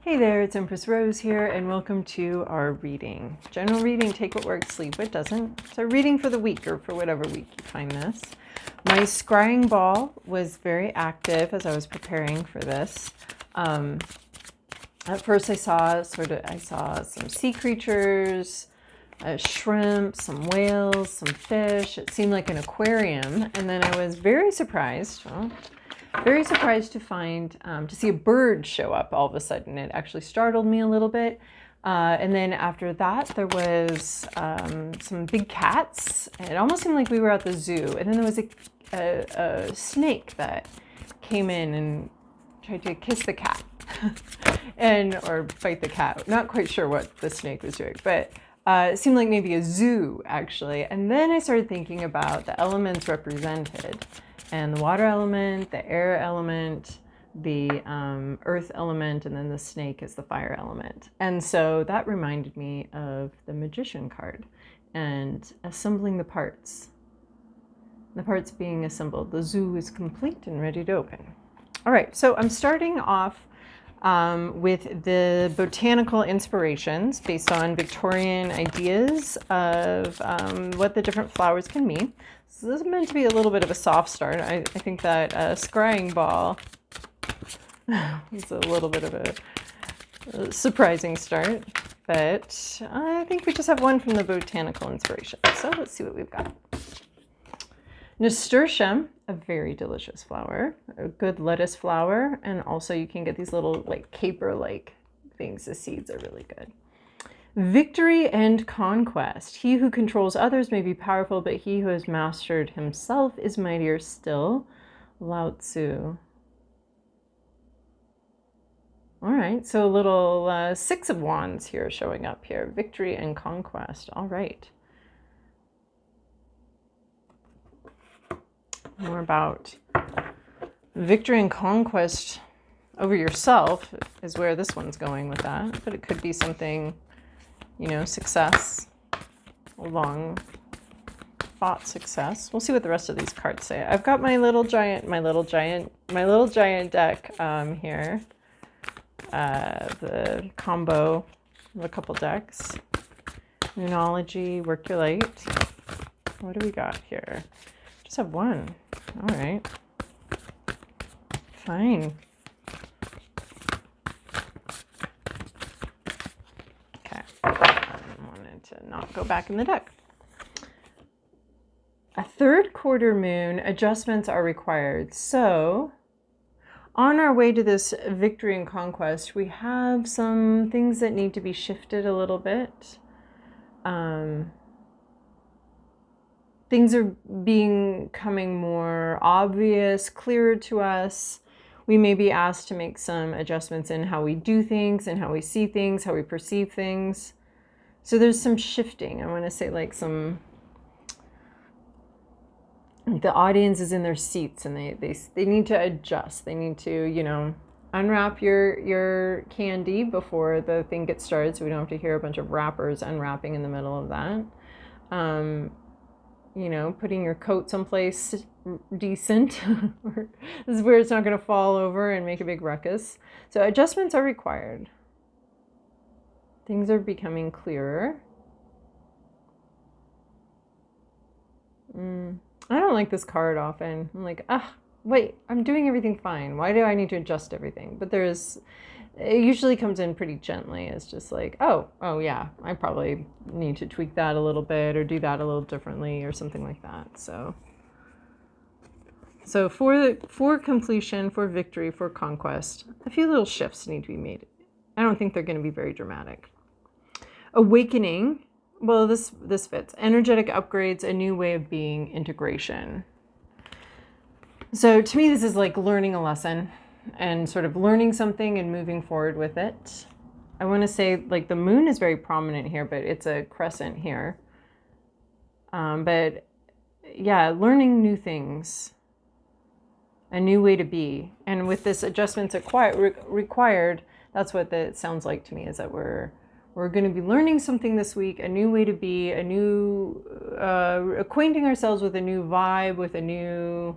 Hey there, it's Empress Rose here, and welcome to our reading. General reading, take what works, leave what doesn't. So reading for the week, or for whatever week you find this. My scrying ball was very active as I was preparing for this. At first I saw some sea creatures, a shrimp, some whales, some fish. It seemed like an aquarium, and then I was very surprised. Very surprised to find, to see a bird show up all of a sudden. It actually startled me a little bit. And then after that, there was some big cats. It almost seemed like we were at the zoo. And then there was a snake that came in and tried to kiss the cat or bite the cat. Not quite sure what the snake was doing, but it seemed like maybe a zoo, actually. And then I started thinking about the elements represented. And the water element, the air element, the earth element, and then the snake is the fire element. And so that reminded me of the magician card and assembling the parts. The parts being assembled. The zoo is complete and ready to open. All right, so I'm starting off with the botanical inspirations based on Victorian ideas of what the different flowers can mean. So this is meant to be a little bit of a soft start. I think that scrying ball is a little bit of a surprising start, but I think we just have one from the botanical inspiration. So let's see what we've got. Nasturtium, a very delicious flower, a good lettuce flower, and also you can get these little like caper-like things. The seeds are really good. Victory and conquest. He who controls others may be powerful, but he who has mastered himself is mightier still. Lao Tzu. All right, so a little Six of Wands here showing up here. Victory and conquest. All right. More about victory and conquest over yourself is where this one's going with that. But it could be something, you know, success, long fought success. We'll see what the rest of these cards say. I've got my little giant deck here. The combo of a couple decks. Moonology, work your light. What do we got here? Just have one. All right. Fine. Okay. I wanted to not go back in the deck. A third quarter moon, adjustments are required. So, on our way to this victory and conquest, we have some things that need to be shifted a little bit. Things are becoming more obvious, clearer to us. We may be asked to make some adjustments in how we do things and how we see things, how we perceive things. So there's some shifting. I want to say like the audience is in their seats and they need to adjust. They need to, you know, unwrap your candy before the thing gets started so we don't have to hear a bunch of wrappers unwrapping in the middle of that. You know, putting your coat someplace decent. This is where it's not going to fall over and make a big ruckus. So adjustments are required. Things are becoming clearer. I don't like this card often. I'm like, wait, I'm doing everything fine. Why do I need to adjust everything? But it usually comes in pretty gently. It's just like, oh yeah, I probably need to tweak that a little bit or do that a little differently or something like that. So for completion, for victory, for conquest, a few little shifts need to be made. I don't think they're going to be very dramatic. Awakening. Well, this fits. Energetic upgrades, a new way of being, integration. So to me, this is like learning a lesson and sort of learning something and moving forward with it. I want to say like the moon is very prominent here, but it's a crescent here. But yeah, learning new things, a new way to be. And with this adjustments required, that's what it sounds like to me, is that we're going to be learning something this week, a new way to be, a new, acquainting ourselves with a new vibe, with a new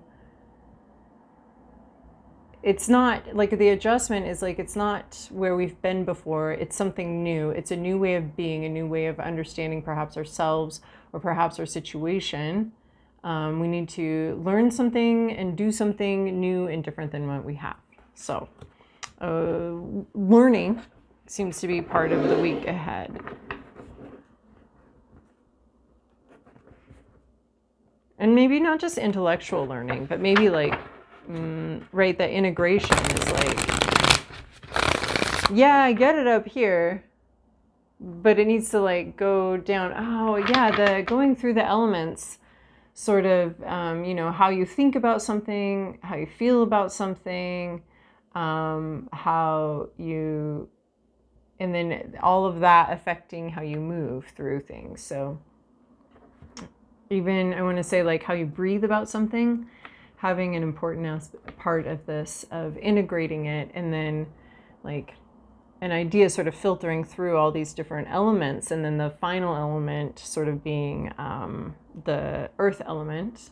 it's not like the adjustment is like, it's not where we've been before. It's something new. It's a new way of being, a new way of understanding perhaps ourselves or perhaps our situation. We need to learn something and do something new and different than what we have. So learning seems to be part of the week ahead. And maybe not just intellectual learning, but maybe like, right, that integration is like, yeah, I get it up here, but it needs to like go down. Oh yeah, the going through the elements, sort of, how you think about something, how you feel about something, how you, and then all of that affecting how you move through things. So even I want to say like how you breathe about something, having an important part of this, of integrating it, and then like an idea sort of filtering through all these different elements, and then the final element sort of being the earth element.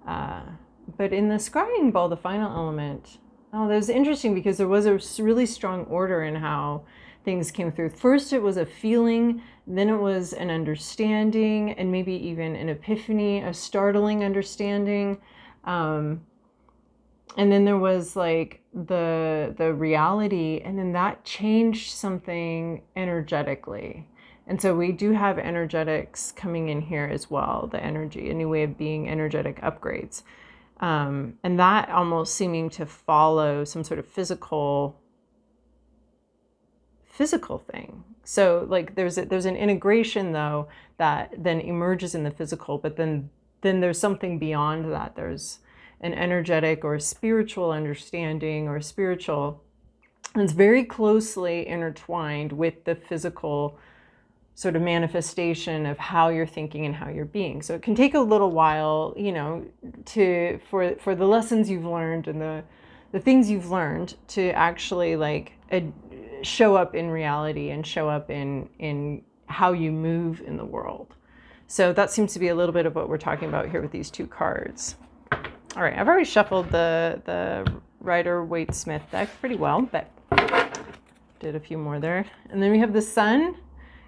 But in the scrying ball, the final element, that was interesting because there was a really strong order in how things came through. First, it was a feeling, then it was an understanding, and maybe even an epiphany, a startling understanding. And then there was like the reality, and then that changed something energetically. And so we do have energetics coming in here as well, the energy, a new way of being, energetic upgrades. And that almost seeming to follow some sort of physical thing. So like there's an integration though that then emerges in the physical, but then there's something beyond that. There's an energetic or spiritual understanding or spiritual, and it's very closely intertwined with the physical sort of manifestation of how you're thinking and how you're being. So it can take a little while, for the lessons you've learned and the things you've learned to actually like show up in reality and show up in how you move in the world. So that seems to be a little bit of what we're talking about here with these two cards. All right, I've already shuffled the Rider-Waite-Smith deck pretty well, but did a few more there. And then we have the Sun,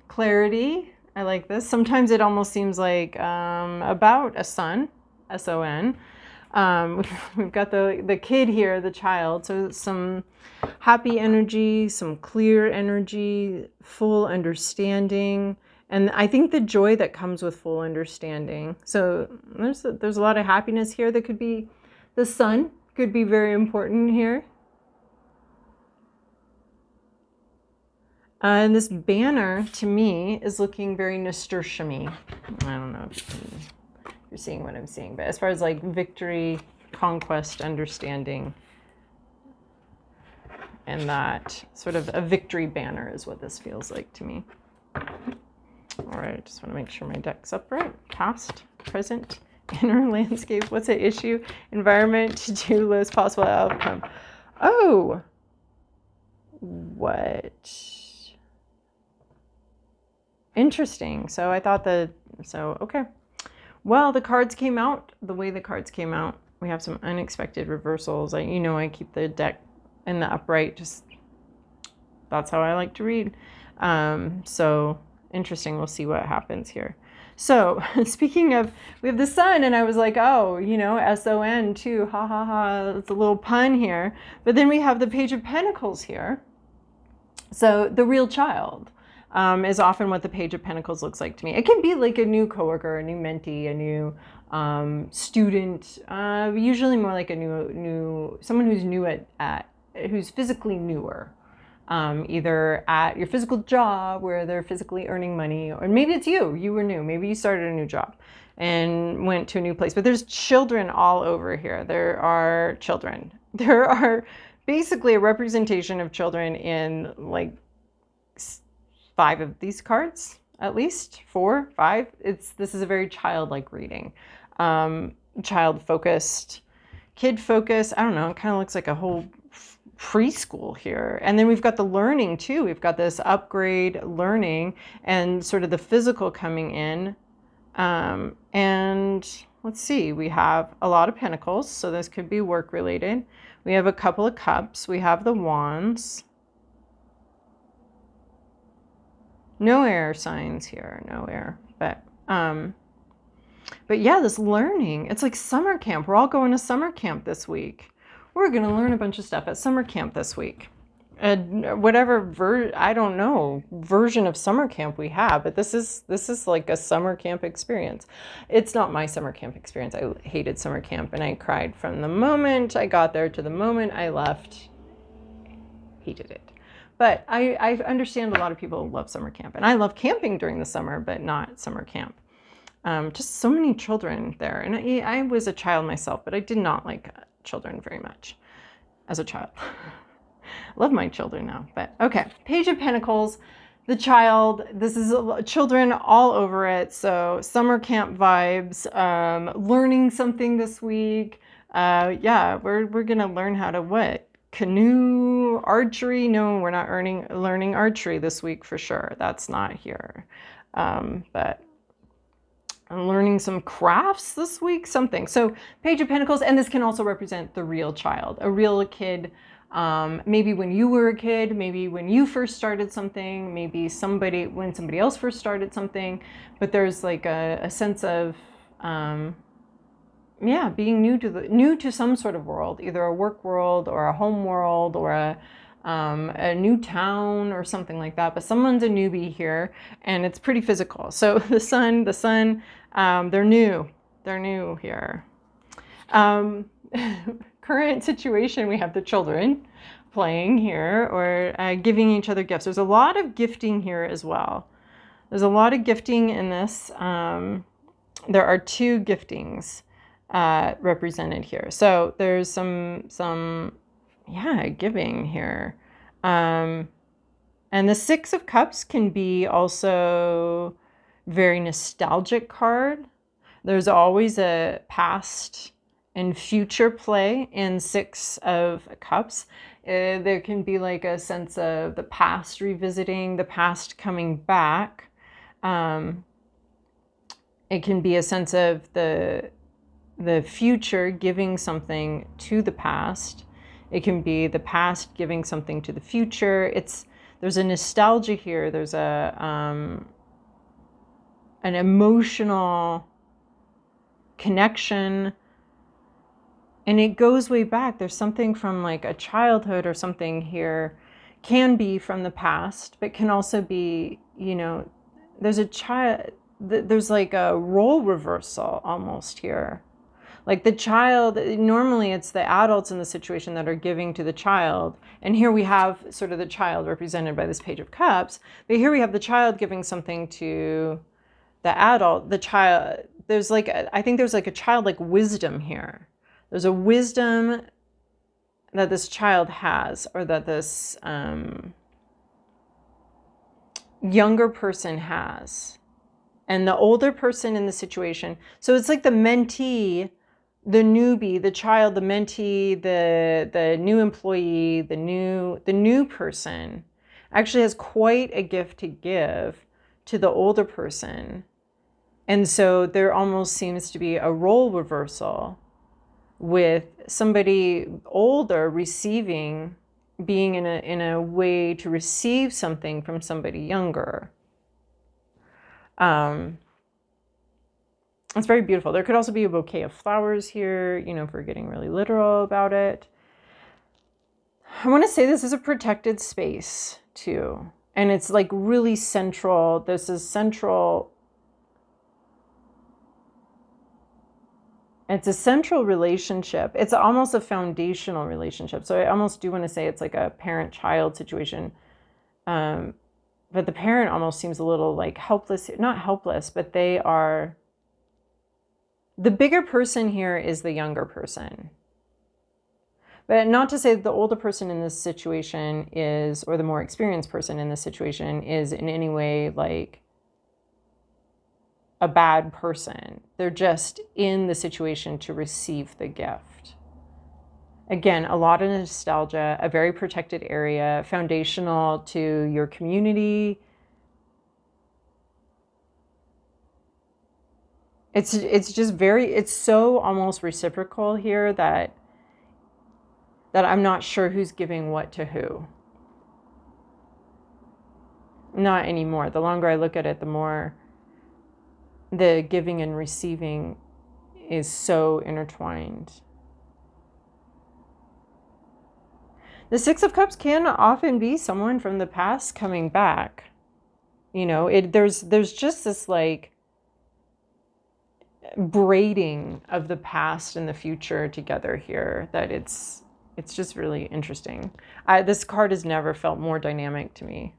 clarity. I like this. Sometimes it almost seems like about a sun, S-O-N. We've got the kid here, the child. So some happy energy, some clear energy, full understanding. And I think the joy that comes with full understanding. So there's a lot of happiness here. That could be, the sun could be very important here. And this banner to me is looking very nasturtium-y. I don't know if you're seeing what I'm seeing, but as far as like victory, conquest, understanding, and that sort of a victory banner is what this feels like to me. All right, just want to make sure my deck's upright. Past, present, inner landscape. What's at issue? Environment, to-do list, possible outcome. Oh, what? Interesting. So I thought okay. Well, the cards came out the way the cards came out. We have some unexpected reversals. I keep the deck in the upright. Just that's how I like to read. So interesting. We'll see what happens here. So speaking of, we have the sun, and I was like, oh, S-O-N too. Ha ha ha. It's a little pun here. But then we have the Page of Pentacles here. So the real child is often what the Page of Pentacles looks like to me. It can be like a new coworker, a new mentee, a new student, usually more like a new someone who's new who's physically newer. Either at your physical job where they're physically earning money, or maybe it's you were new, maybe you started a new job and went to a new place. But there's children all over here. There are children. There are basically a representation of children in like 5 of these cards, at least 4, 5. This is a very childlike reading, child focused, kid focused. I don't know. It kind of looks like a whole preschool here. And then we've got the learning too. We've got this upgrade learning and sort of the physical coming in. And let's see, we have a lot of pentacles. So this could be work related. We have a couple of cups. We have the wands. No air signs here, no air. But yeah, this learning, it's like summer camp. We're all going to summer camp this week. We're going to learn a bunch of stuff at summer camp this week. Whatever I don't know, version of summer camp we have, but this is like a summer camp experience. It's not my summer camp experience. I hated summer camp and I cried from the moment I got there to the moment I left. Hated it. But I understand a lot of people love summer camp, and I love camping during the summer, but not summer camp. Just so many children there. And I was a child myself, but I did not like children very much as a child. Love my children now, but okay. Page of Pentacles, the child, this is children all over it. So summer camp vibes, learning something this week. Yeah, we're going to learn how to what? Canoe, archery. No, we're not learning archery this week for sure. That's not here. But I'm learning some crafts this week, something. So Page of Pentacles, and this can also represent the real child, a real kid. Maybe when you were a kid, maybe when you first started something, maybe when somebody else first started something, but there's like a sense of, yeah, being new to some sort of world, either a work world or a home world or a new town or something like that. But someone's a newbie here, and it's pretty physical. So the sun, they're new here. Current situation, we have the children playing here or giving each other gifts. There's a lot of gifting here as well. There's a lot of gifting in this. There are two giftings represented here. So there's some giving here. And the Six of Cups can be also very nostalgic card. There's always a past and future play in Six of Cups. There can be like a sense of the past revisiting, the past coming back. It can be a sense of the future giving something to the past. It can be the past giving something to the future. There's a nostalgia here. There's an emotional connection. And it goes way back. There's something from like a childhood or something here, can be from the past, but can also be, there's there's like a role reversal almost here. Like the child, normally it's the adults in the situation that are giving to the child. And here we have sort of the child represented by this Page of Cups. But here we have the child giving something to the adult. The child, I think there's like a childlike wisdom here. There's a wisdom that this child has, or that this younger person has. And the older person in the situation, so it's like the mentee, the newbie, the child, the mentee, the new employee, the new person actually has quite a gift to give to the older person. And so there almost seems to be a role reversal with somebody older being in a way to receive something from somebody younger. It's very beautiful. There could also be a bouquet of flowers here, if we're getting really literal about it. I want to say this is a protected space too. And it's like really central. This is central. It's a central relationship. It's almost a foundational relationship. So I almost do want to say it's like a parent-child situation. But the parent almost seems a little like helpless, not helpless, but the bigger person here is the younger person. But not to say that the older person in this situation is, or the more experienced person in this situation is in any way like a bad person. They're just in the situation to receive the gift. Again, a lot of nostalgia, a very protected area, foundational to your community. It's just it's so almost reciprocal here that that I'm not sure who's giving what to who. Not anymore. The longer I look at it, the more the giving and receiving is so intertwined. The Six of Cups can often be someone from the past coming back. You know, there's just this like braiding of the past and the future together here that it's just really interesting. This card has never felt more dynamic to me.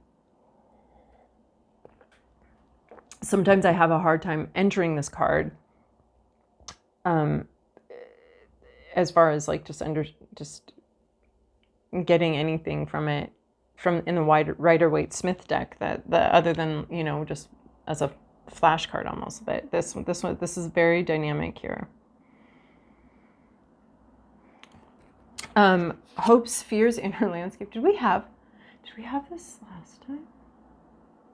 Sometimes I have a hard time entering this card, as far as like just getting anything from it, from in the Rider-Waite Smith deck that other than, you know, just as a flashcard almost. But this is very dynamic here. Hopes, fears, inner landscape. Did we have this last time?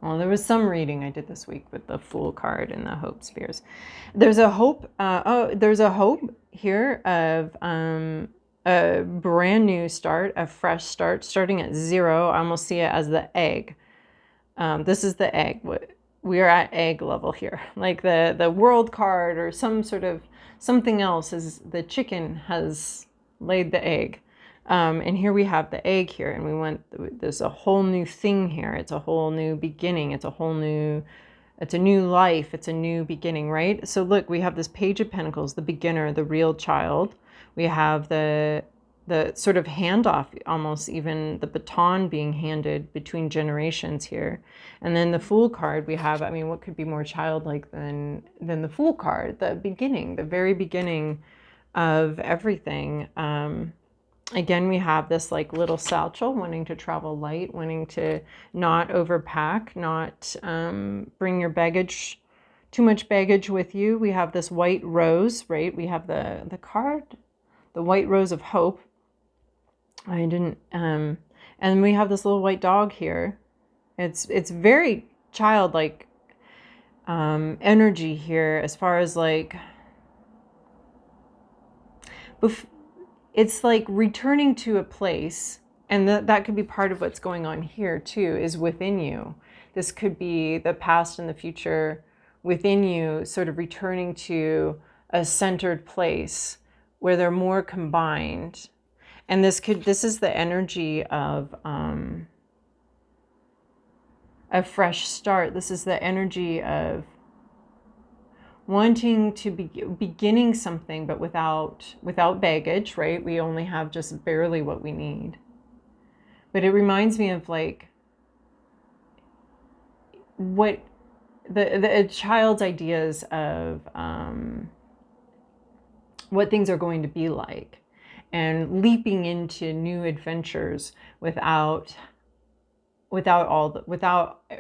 Well, there was some reading I did this week with the Fool card and the hopes, fears. There's a hope. There's a hope here of a brand new start, a fresh start, starting at 0. I almost see it as the egg. This is the egg. We are at egg level here. Like the world card or some sort of something else is the chicken has laid the egg. And here we have the egg here, and there's a whole new thing here. It's a whole new beginning. It's a new life. It's a new beginning, right? So look, we have this Page of Pentacles, the beginner, the real child. We have the sort of handoff, almost even the baton being handed between generations here. And then the Fool card we have, I mean, what could be more childlike than the Fool card, the beginning, the very beginning of everything. Again, we have this like little satchel, wanting to travel light, wanting to not overpack, not bring your baggage, too much baggage with you. We have this white rose, right? We have the card, the white rose of hope. And we have this little white dog here. It's very childlike energy here, as far as like, it's like returning to a place, and that could be part of what's going on here too, is within you. This could be the past and the future within you, sort of returning to a centered place where they're more combined. And this is the energy of a fresh start. This is the energy of wanting to be beginning something, but without baggage, right? We only have just barely what we need. But it reminds me of like what the child's ideas of what things are going to be like, and leaping into new adventures without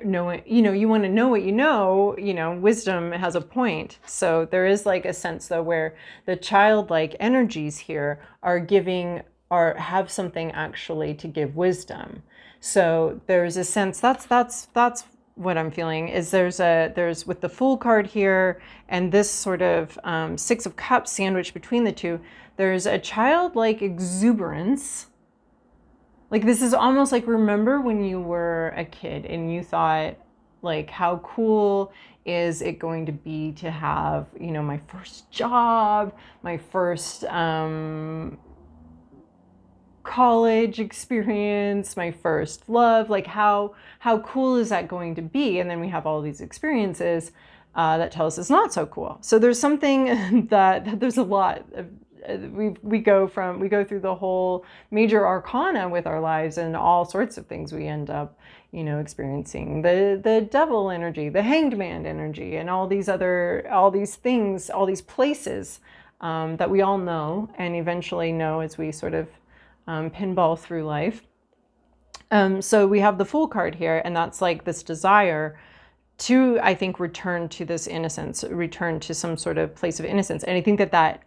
knowing, you want to know what you know, wisdom has a point. So there is like a sense though where the childlike energies here have something actually to give wisdom. So there's a sense that's what I'm feeling is there's with the Fool card here and this sort of Six of Cups sandwiched between the two, there's a childlike exuberance. Like this is almost like, remember when you were a kid and you thought like, how cool is it going to be to have, my first job, my first college experience, my first love, like how cool is that going to be? And then we have all these experiences that tell us it's not so cool. So there's something that there's a lot of, we go through the whole major arcana with our lives, and all sorts of things we end up experiencing, the devil energy, the hanged man energy, and all these things, all these places that we all know and eventually know as we sort of pinball through life. So we have the Fool card here, and that's like this desire to, I think, return to this innocence, return to some sort of place of innocence. And I think that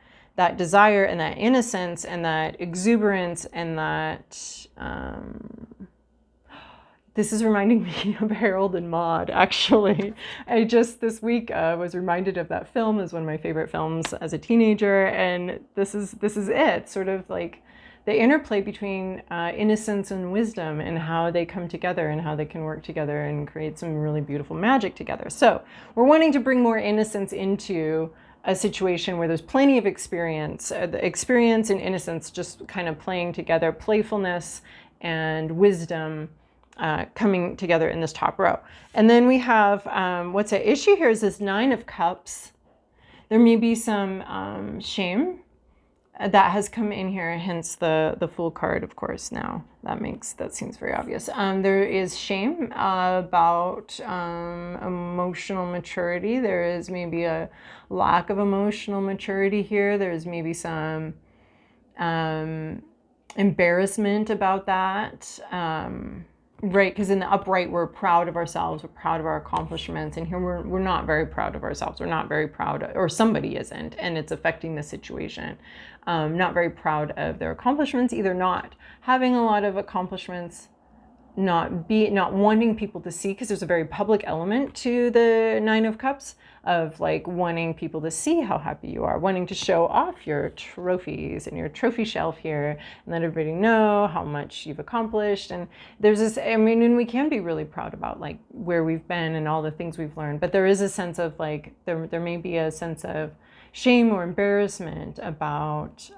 desire and that innocence and that exuberance and that, this is reminding me of Harold and Maude, actually. I just this week was reminded of that film as one of my favorite films as a teenager. And this is it, sort of like the interplay between innocence and wisdom, and how they come together and how they can work together and create some really beautiful magic together. So we're wanting to bring more innocence into a situation where there's plenty of experience, the experience and innocence just kind of playing together, playfulness and wisdom coming together in this top row. And then we have, what's at issue here is this 9 of Cups. There may be some shame that has come in here, hence the Fool card, of course. Now that seems very obvious. There is shame about emotional maturity. There is maybe a lack of emotional maturity here. There's maybe some embarrassment about that. Right, because in the upright, we're proud of ourselves, we're proud of our accomplishments, and here we're not very proud of ourselves, we're not very proud, or somebody isn't, and it's affecting the situation. Not very proud of their accomplishments, either not having a lot of accomplishments, not wanting people to see, because there's a very public element to the 9 of Cups, of like wanting people to see how happy you are, wanting to show off your trophies and your trophy shelf here, and let everybody know how much you've accomplished. And there's this, I mean, and we can be really proud about like where we've been and all the things we've learned, but there is a sense of like, there may be a sense of shame or embarrassment about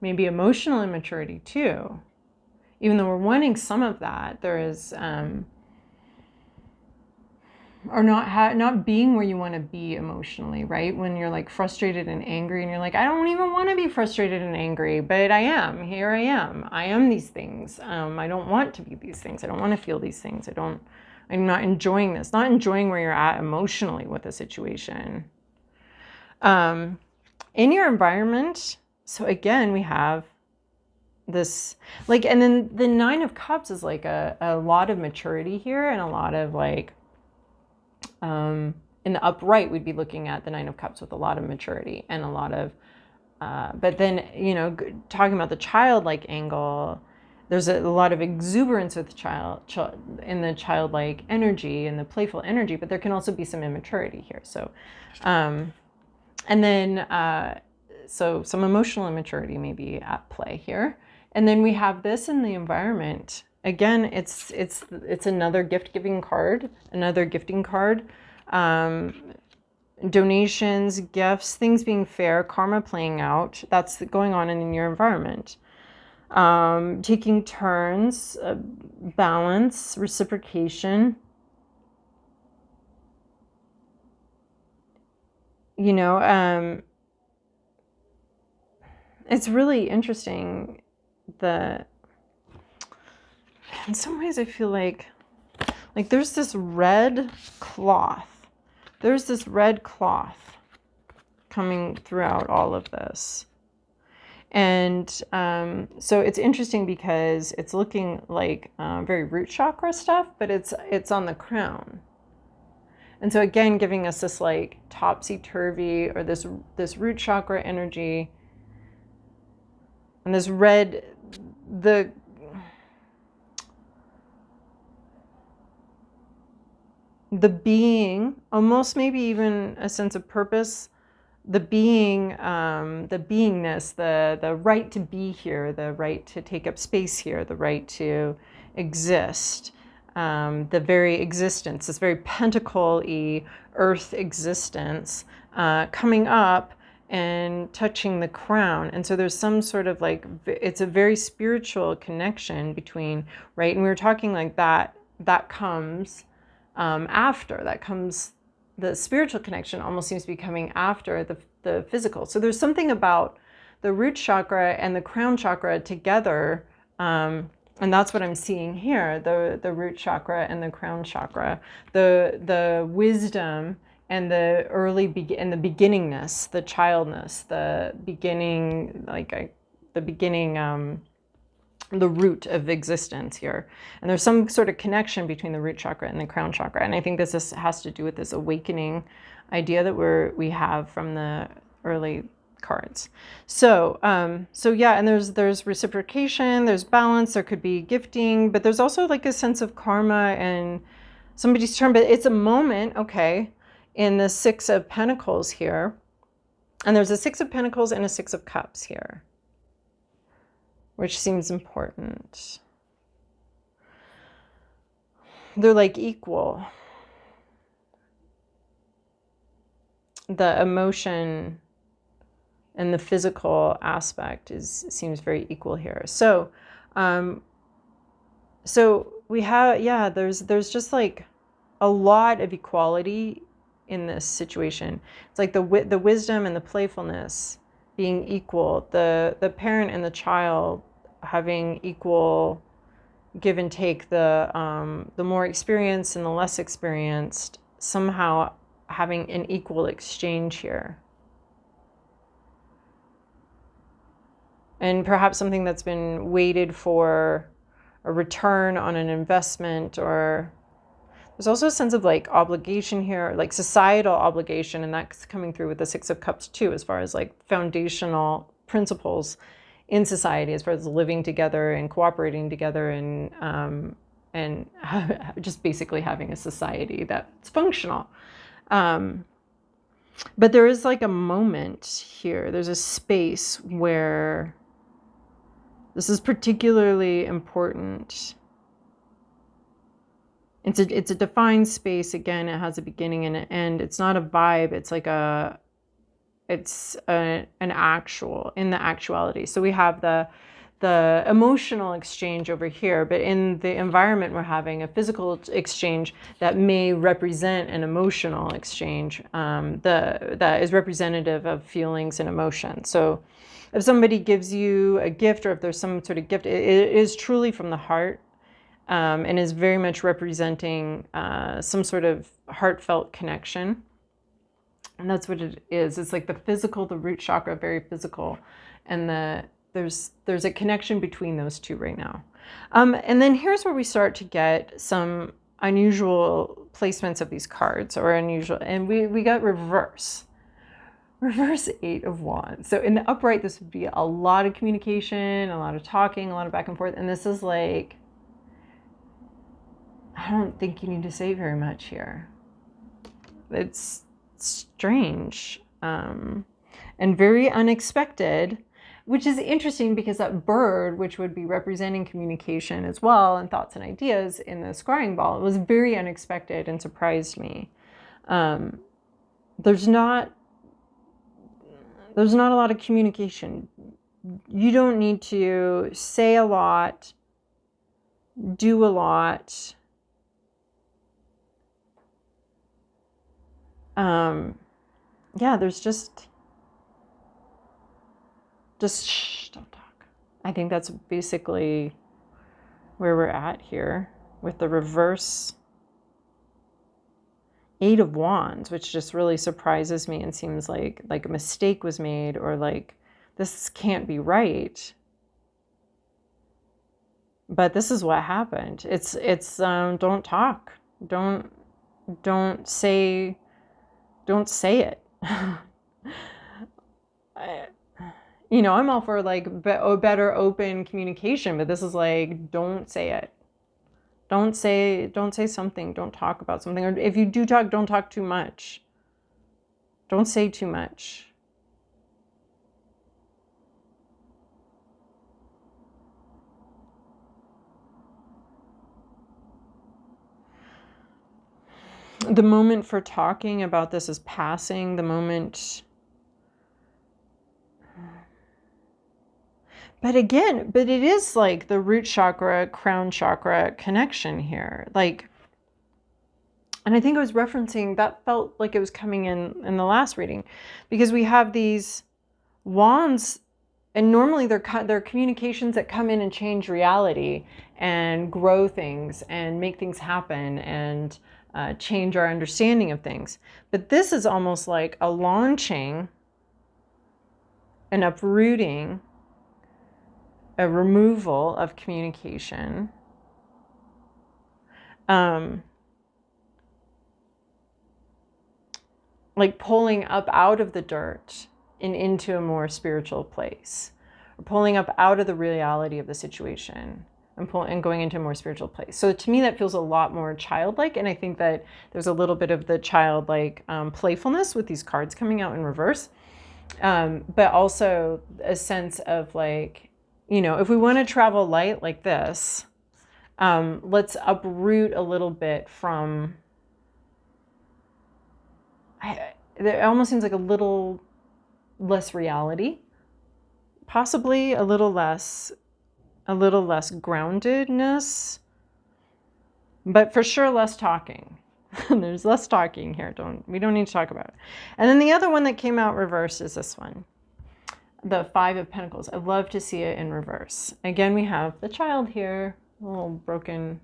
maybe emotional immaturity too. Even though we're wanting some of that, there is, or not being where you want to be emotionally, right? When you're like frustrated and angry, and you're like, I don't even want to be frustrated and angry, but I am. Here I am. I am these things. I don't want to be these things. I don't want to feel these things. I'm not enjoying this. Not enjoying where you're at emotionally with a situation. In your environment. So again, we have this, like, and then the 9 of Cups is like a lot of maturity here, and a lot of like, in the upright, we'd be looking at the 9 of Cups with a lot of maturity and a lot of, but then, you know, talking about the childlike angle, there's a lot of exuberance with in the childlike energy and the playful energy, but there can also be some immaturity here. So, and then, so some emotional immaturity may be at play here. And then we have this in the environment. Again, it's another gift-giving card, another gifting card. Donations, gifts, things being fair, karma playing out. That's going on in your environment. Taking turns, balance, reciprocation. You know, it's really interesting. In some ways I feel like there's this red cloth. There's this red cloth coming throughout all of this. And so it's interesting because it's looking like very root chakra stuff, but it's on the crown. And so again, giving us this like topsy-turvy, or this root chakra energy. And this red, the being, almost maybe even a sense of purpose, the being, the beingness, the right to be here, the right to take up space here, the right to exist, the very existence, this very pentacle-y earth existence coming up and touching the crown. And so there's some sort of like, it's a very spiritual connection between, right? And we were talking like that comes after, that comes, the spiritual connection almost seems to be coming after the physical. So there's something about the root chakra and the crown chakra together, and that's what I'm seeing here, the root chakra and the crown chakra, the wisdom and the and the beginningness, the childness, the beginning, the root of existence here. And there's some sort of connection between the root chakra and the crown chakra. And I think this has to do with this awakening idea that we have from the early cards. So yeah, and there's reciprocation, there's balance, there could be gifting, but there's also like a sense of karma and somebody's turn. But it's a moment, okay, in the 6 of Pentacles here, And there's a Six of Pentacles and a Six of Cups here, which seems important. They're like equal. The emotion and the physical aspect seems very equal here. So, so we have, yeah, there's just like a lot of equality in this situation. It's like the wisdom and the playfulness being equal, the parent and the child having equal give and take, the more experienced and the less experienced somehow having an equal exchange here. And perhaps something that's been waited for a return on an investment, or there's also a sense of like obligation here, like societal obligation, and that's coming through with the Six of Cups too, as far as like foundational principles in society, as far as living together and cooperating together, and just basically having a society that's functional. But there is like a moment here. There's a space where this is particularly important. It's a defined space. Again, it has a beginning and an end. It's not a vibe. It's like an actual, in the actuality. So we have the emotional exchange over here, but in the environment we're having a physical exchange that may represent an emotional exchange that is representative of feelings and emotions. So if somebody gives you a gift, or if there's some sort of gift, it is truly from the heart, and is very much representing some sort of heartfelt connection. And that's what it is. It's like the physical, the root chakra, very physical, and there's a connection between those two right now. And then here's where we start to get some unusual placements of these cards, or unusual, and we got reverse Eight of Wands. So in the upright, this would be a lot of communication, a lot of talking, a lot of back and forth. And this is like, I don't think you need to say very much here. It's strange, and very unexpected, which is interesting because that bird, which would be representing communication as well, and thoughts and ideas in the scrying ball, was very unexpected and surprised me. There's not a lot of communication. You don't need to say a lot, do a lot. Yeah, there's just shh, don't talk. I think that's basically where we're at here with the reverse Eight of Wands, which just really surprises me and seems like a mistake was made, or like this can't be right. But this is what happened. It's don't talk. Don't say it. I'm all for like better open communication, but this is like, don't say it. Don't say something. Don't talk about something. Or if you do talk, don't talk too much. Don't say too much. The moment for talking about this is passing. The moment. But again, it is like the root chakra, crown chakra connection here. Like, and I think I was referencing, that felt like it was coming in the last reading, because we have these wands, and normally they're communications that come in and change reality and grow things and make things happen and change our understanding of things. But this is almost like a launching, an uprooting, a removal of communication, like pulling up out of the dirt and into a more spiritual place, or pulling up out of the reality of the situation and going into a more spiritual place. So to me, that feels a lot more childlike, and I think that there's a little bit of the childlike playfulness with these cards coming out in reverse. But also a sense of like, you know, if we want to travel light like this, let's uproot a little bit from, it almost seems like a little less reality, possibly a little less groundedness, but for sure less talking. There's less talking here. We don't need to talk about it. And then the other one that came out reversed is this one, the Five of Pentacles. I love to see it in reverse. Again, we have the child here, a little broken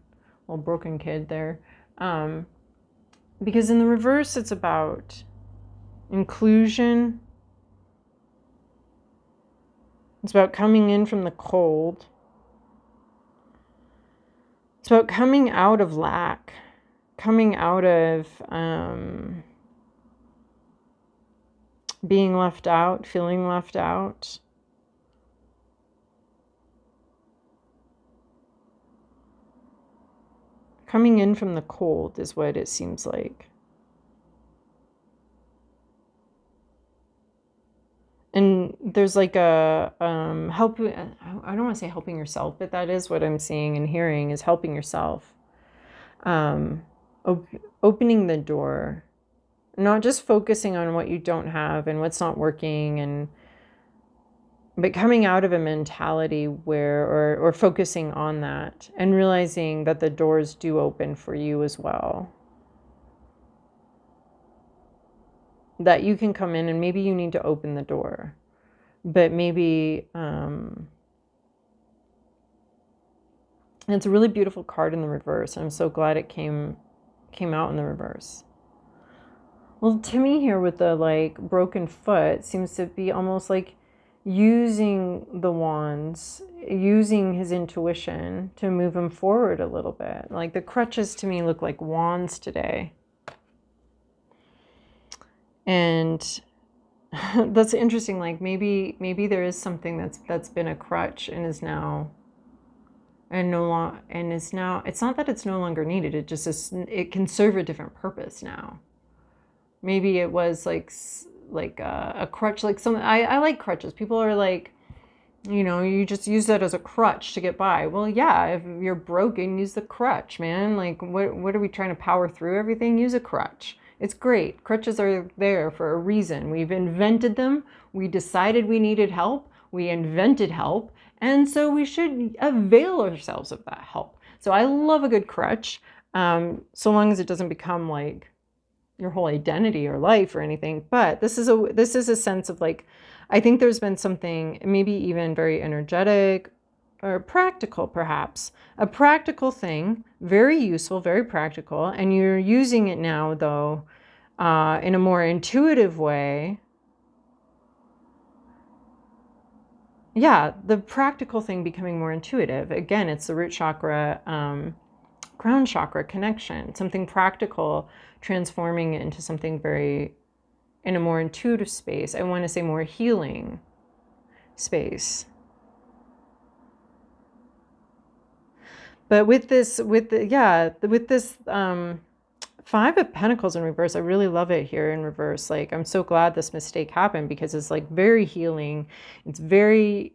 kid there. Because in the reverse, it's about inclusion. It's about coming in from the cold. It's about coming out of lack, coming out of being left out, feeling left out. Coming in from the cold is what it seems like. And there's like a help. I don't want to say helping yourself, but that is what I'm seeing and hearing, is helping yourself. Opening the door, not just focusing on what you don't have and what's not working, but coming out of a mentality where, or focusing on that and realizing that the doors do open for you as well. That you can come in and maybe you need to open the door, but maybe, it's a really beautiful card in the reverse. And I'm so glad it came out in the reverse. Well, to me here with the like broken foot seems to be almost like using the wands, using his intuition to move him forward a little bit. Like the crutches to me look like wands today. And that's interesting. Like maybe there is something that's been a crutch and is now, it's not that it's no longer needed. It just is, it can serve a different purpose now. Maybe it was like a crutch, like something. I like crutches. People are like, you know, you just use that as a crutch to get by. Well, yeah, if you're broken, use the crutch, man. Like what are we trying to power through everything? Use a crutch. It's great. Crutches are there for a reason. We've invented them. We decided we needed help. We invented help. And so we should avail ourselves of that help. So I love a good crutch, so long as it doesn't become like your whole identity or life or anything. But this is a sense of like, I think there's been something maybe even very energetic or practical, perhaps. A practical thing, very useful, very practical. And you're using it now, though, in a more intuitive way. Yeah, the practical thing becoming more intuitive. Again, it's the root chakra, crown chakra connection. Something practical, transforming it into something very, in a more intuitive space. I want to say more healing space. But with this Five of Pentacles in reverse, I really love it here in reverse. Like, I'm so glad this mistake happened because it's like very healing. It's very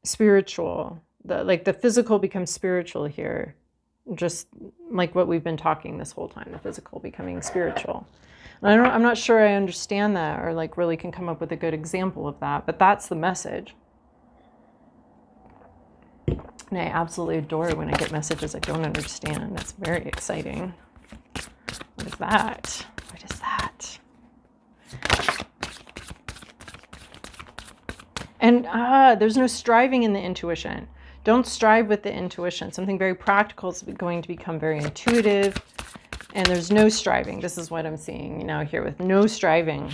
spiritual. The physical becomes spiritual here. Just like what we've been talking this whole time, the physical becoming spiritual. And I'm not sure I understand that or like really can come up with a good example of that, but that's the message. And I absolutely adore it when I get messages I don't understand. That's very exciting. What is that? What is that? And there's no striving in the intuition. Don't strive with the intuition. Something very practical is going to become very intuitive. And there's no striving. This is what I'm seeing now here with no striving.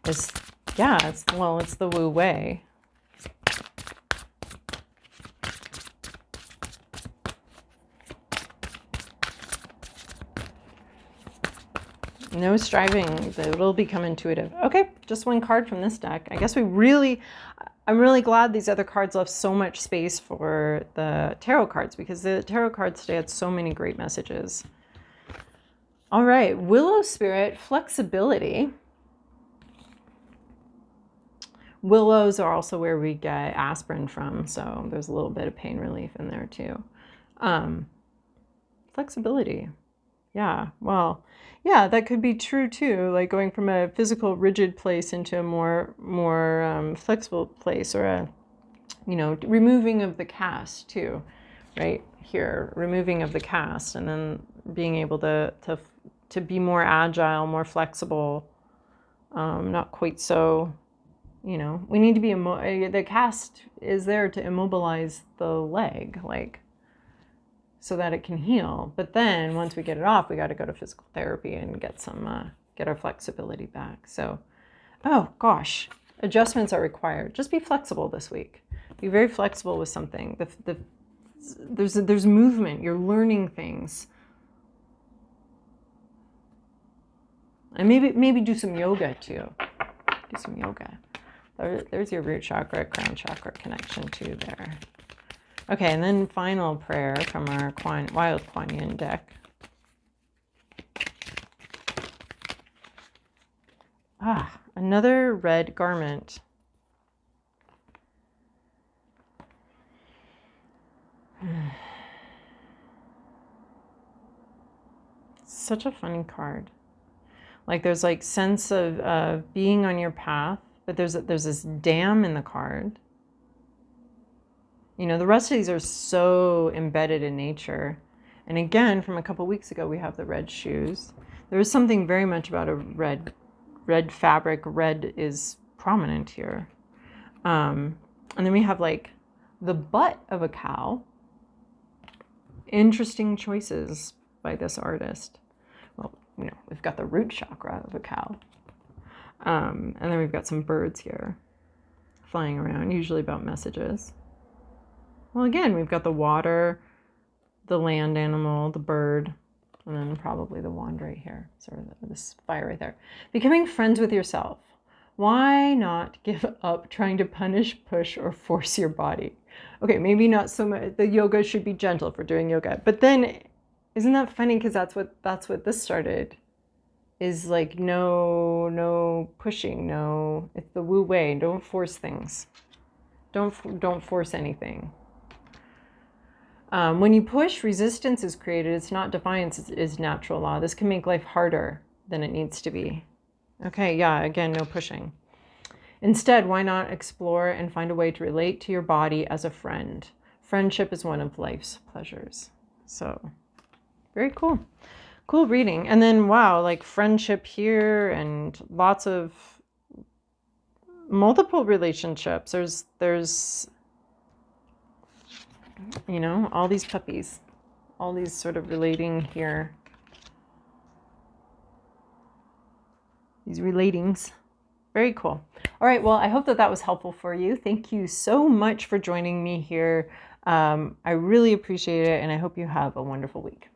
It's the Wu way. No striving, it'll become intuitive. Okay, just one card from this deck. I guess I'm really glad these other cards left so much space for the tarot cards, because the tarot cards today had so many great messages. All right, Willow Spirit, flexibility. Willows are also where we get aspirin from, so there's a little bit of pain relief in there too. Flexibility. Yeah, well, yeah, that could be true too, like going from a physical rigid place into a more flexible place, or a, you know, removing of the cast too, right here, removing of the cast, and then being able to be more agile, more flexible, not quite so, you know, we need to be, the cast is there to immobilize the leg, like, so that it can heal. But then once we get it off, we got to go to physical therapy and get get our flexibility back. So, oh gosh, adjustments are required. Just be flexible this week. Be very flexible with something. There's movement. You're learning things. And maybe do some yoga too. Do some yoga. There's your root chakra, crown chakra connection too there. Okay, and then final prayer from our Wild Kuan Yin deck. Ah, another red garment. Such a funny card. Like there's like sense of being on your path, but there's this dam in the card. You know, the rest of these are so embedded in nature. And again, from a couple weeks ago, we have the red shoes. There is something very much about a red fabric. Red is prominent here. And then we have like the butt of a cow. Interesting choices by this artist. Well, you know, we've got the root chakra of a cow. And then we've got some birds here flying around, usually about messages. Well, again, we've got the water, the land animal, the bird, and then probably the wand right here, sort of this fire right there. Becoming friends with yourself. Why not give up trying to punish, push, or force your body? Okay, maybe not so much. The yoga should be gentle for doing yoga. But then, isn't that funny? Because that's what this started. Is like no pushing, no. It's the Wu Wei. Don't force things. Don't force anything. When you push, resistance is created. It's not defiance, is natural law. This can make life harder than it needs to be. Okay, yeah, again, no pushing. Instead, why not explore and find a way to relate to your body as a friend? Friendship is one of life's pleasures. So, very cool. Cool reading. And then, wow, like friendship here and lots of multiple relationships. There's you know, all these puppies, all these sort of relating here. These relatings. Very cool. All right, well, I hope that was helpful for you. Thank you so much for joining me here. I really appreciate it, and I hope you have a wonderful week.